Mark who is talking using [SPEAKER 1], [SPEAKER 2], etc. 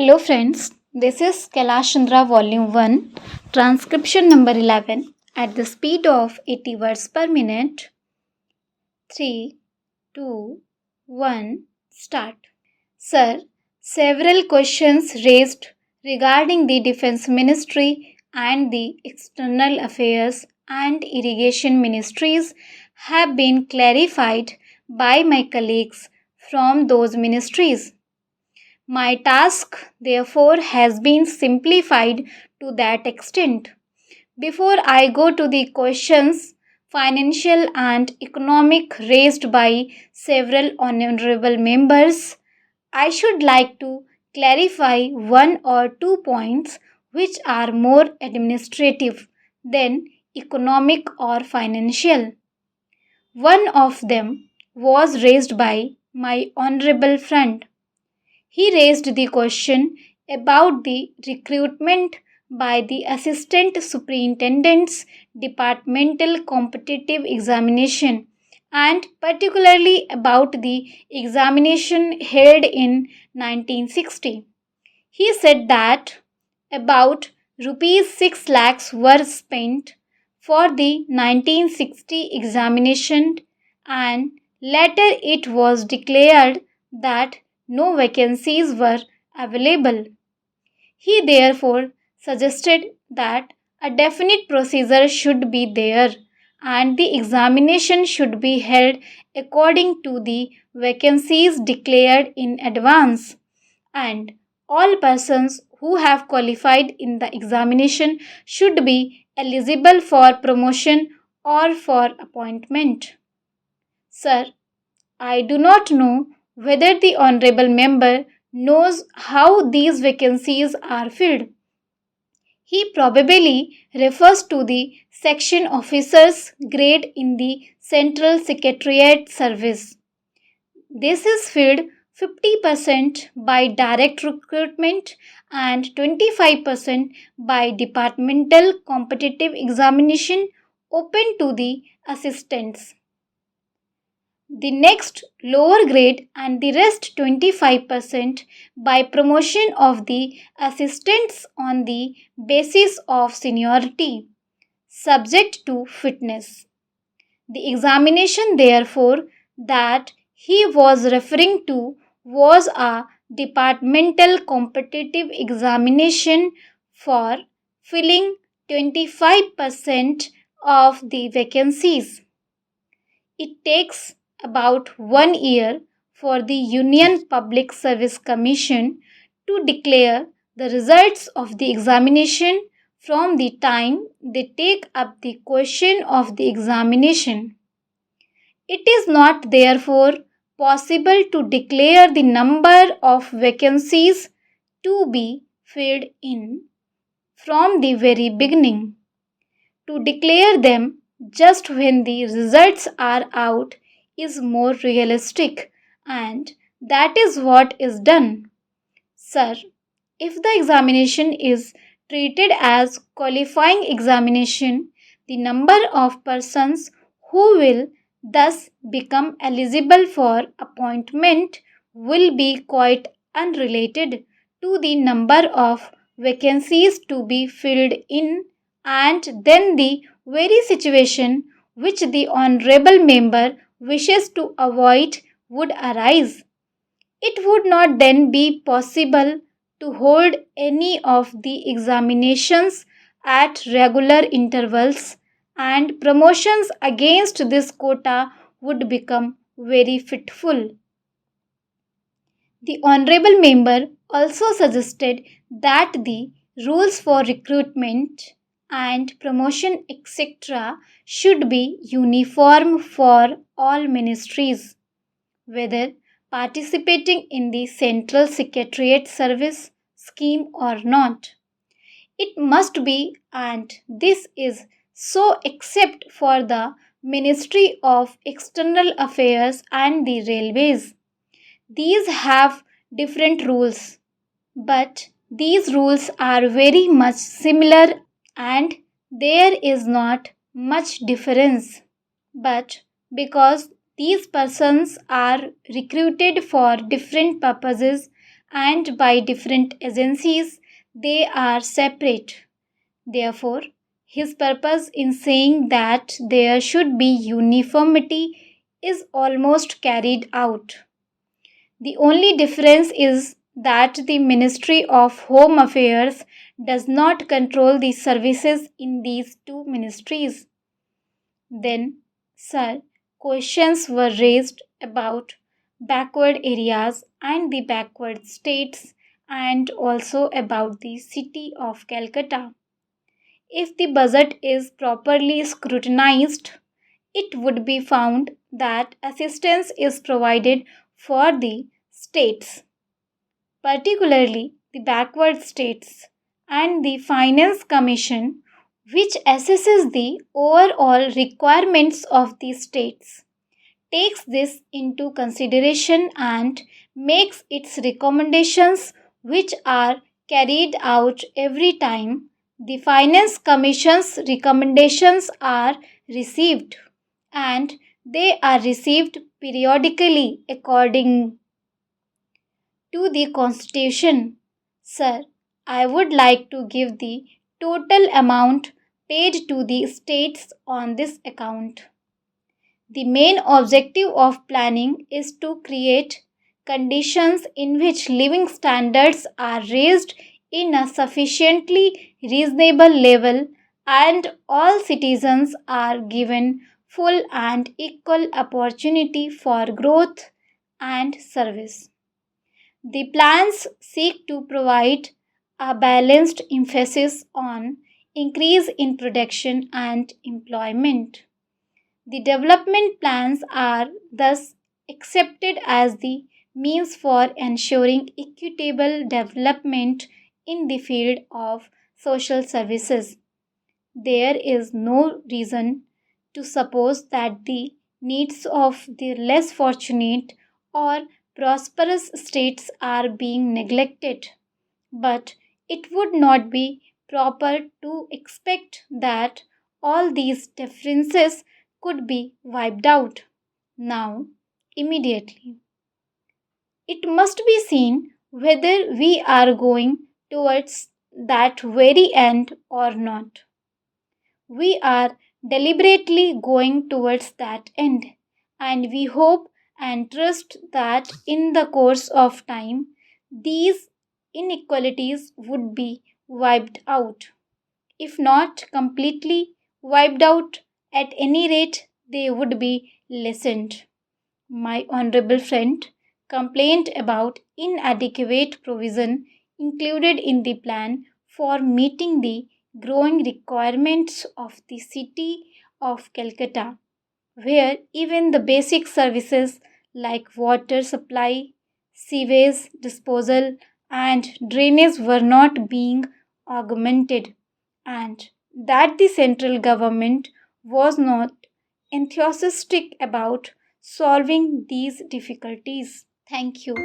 [SPEAKER 1] Hello friends, this is Kailash Chandra Volume 1, Transcription number 11 at the speed of 80 words per minute. 3, 2, 1, start. Sir, several questions raised regarding the Defense Ministry and the External Affairs and Irrigation Ministries have been clarified by my colleagues from those ministries. My task, therefore, has been simplified to that extent. Before I go to the questions, financial and economic, raised by several honorable members, I should like to clarify one or two points which are more administrative than economic or financial. One of them was raised by my honorable friend. He raised the question about the recruitment by the Assistant Superintendent's Departmental Competitive Examination and particularly about the examination held in 1960. He said that about rupees 6 lakhs were spent for the 1960 examination and later it was declared that no vacancies were available. He therefore suggested that a definite procedure should be there and the examination should be held according to the vacancies declared in advance, and all persons who have qualified in the examination should be eligible for promotion or for appointment. Sir, I do not know whether the honorable member knows how these vacancies are filled. He probably refers to the section officer's grade in the Central Secretariat Service. This is filled 50% by direct recruitment and 25% by departmental competitive examination open to the assistants. The next lower grade and the rest 25% by promotion of the assistants on the basis of seniority, subject to fitness. The examination, therefore, that he was referring to was a departmental competitive examination for filling 25% of the vacancies. It takes about 1 year for the Union Public Service Commission to declare the results of the examination from the time they take up the question of the examination. It is not therefore possible to declare the number of vacancies to be filled in from the very beginning. To declare them just when the results are out is more realistic, and that is what is done. Sir, if the examination is treated as qualifying examination, the number of persons who will thus become eligible for appointment will be quite unrelated to the number of vacancies to be filled in, and then the very situation which the honorable member wishes to avoid would arise. It would not then be possible to hold any of the examinations at regular intervals, and promotions against this quota would become very fitful. The honorable member also suggested that the rules for recruitment and promotion etc. should be uniform for all ministries, whether participating in the Central Secretariat Service scheme or not. It must be, and this is so except for the Ministry of External Affairs and the Railways. These have different rules, but these rules are very much similar and there is not much difference. But because these persons are recruited for different purposes and by different agencies, they are separate. Therefore, his purpose in saying that there should be uniformity is almost carried out. The only difference is that the Ministry of Home Affairs does not control the services in these two ministries. Then, sir, questions were raised about backward areas and the backward states and also about the city of Calcutta. If the budget is properly scrutinized, it would be found that assistance is provided for the states, particularly the backward states, and the Finance Commission, which assesses the overall requirements of the states, takes this into consideration and makes its recommendations, which are carried out every time the Finance Commission's recommendations are received, and they are received periodically according to the Constitution. Sir, I would like to give the total amount paid to the states on this account. The main objective of planning is to create conditions in which living standards are raised in a sufficiently reasonable level and all citizens are given full and equal opportunity for growth and service. The plans seek to provide a balanced emphasis on increase in production and employment. The development plans are thus accepted as the means for ensuring equitable development in the field of social services. There is no reason to suppose that the needs of the less fortunate or prosperous states are being neglected, but it would not be proper to expect that all these differences could be wiped out now, immediately. It must be seen whether we are going towards that very end or not. We are deliberately going towards that end, and we hope and trust that in the course of time these inequalities would be wiped out. If not completely wiped out, at any rate they would be lessened. My honorable friend complained about inadequate provision included in the plan for meeting the growing requirements of the city of Calcutta, where even the basic services like water supply, sewage disposal, and drainage were not being augmented, and that the central government was not enthusiastic about solving these difficulties. Thank you.